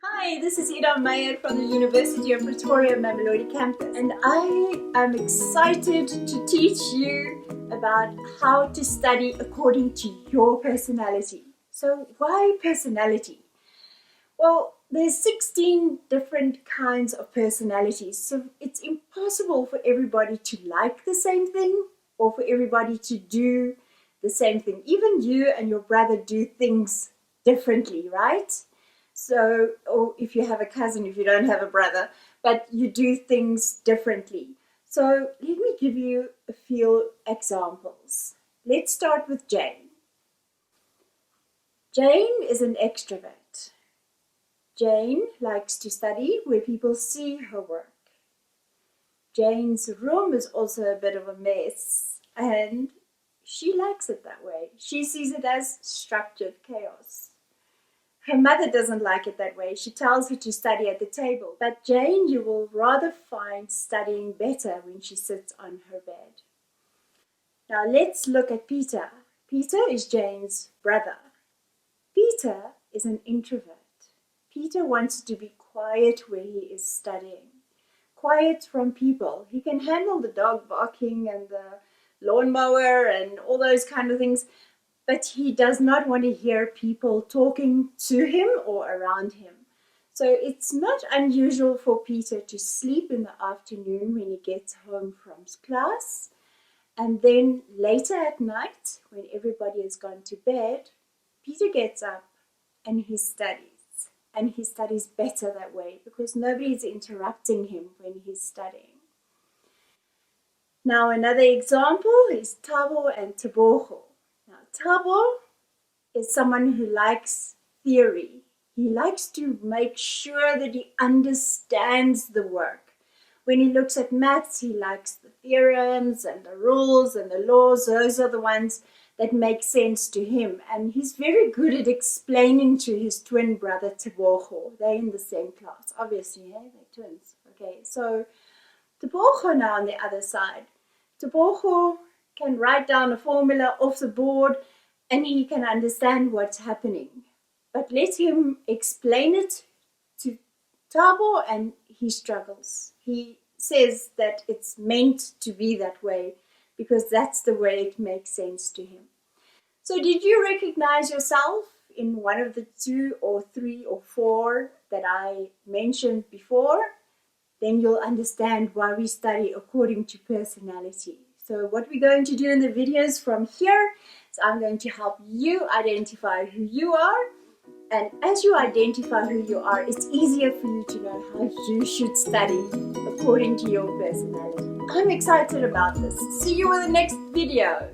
Hi, this is Ida Meyer from the University of Pretoria Mamelodi campus, and I am excited to teach you about how to study according to your personality. So why personality? Well, there's 16 different kinds of personalities, so it's impossible for everybody to like the same thing or for everybody to do the same thing. Even you and your brother do things differently, right? So, or if you have a cousin, if you don't have a brother, but you do things differently. So let me give you a few examples. Let's start with Jane. Jane is an extrovert. Jane likes to study where people see her work. Jane's room is also a bit of a mess, and she likes it that way. She sees it as structured chaos. Her mother doesn't like it that way. She tells her to study at the table. But Jane, you will rather find studying better when she sits on her bed. Now let's look at Peter. Peter is Jane's brother. Peter is an introvert. Peter wants to be quiet where he is studying. Quiet from people. He can handle the dog barking and the lawnmower and all those kind of things, but he does not want to hear people talking to him or around him. So it's not unusual for Peter to sleep in the afternoon when he gets home from class, and then later at night, when everybody has gone to bed, Peter gets up and he studies. And he studies better that way because nobody is interrupting him when he's studying. Now another example is Tabo and Tabo. Now, Tabo is someone who likes theory. He likes to make sure that he understands the work. When he looks at maths, he likes the theorems and the rules and the laws. Those are the ones that make sense to him. And he's very good at explaining to his twin brother, Tabo. They're in the same class, obviously, eh? They're twins. Okay, so Tabo now on the other side. Tabo can write down a formula off the board and he can understand what's happening. But let him explain it to Tabo and he struggles. He says that it's meant to be that way because that's the way it makes sense to him. So did you recognize yourself in one of the 2 or 3 or 4 that I mentioned before? Then you'll understand why we study according to personality. So what we're going to do in the videos from here is I'm going to help you identify who you are. And as you identify who you are, it's easier for you to know how you should study according to your personality. I'm excited about this. See you in the next video.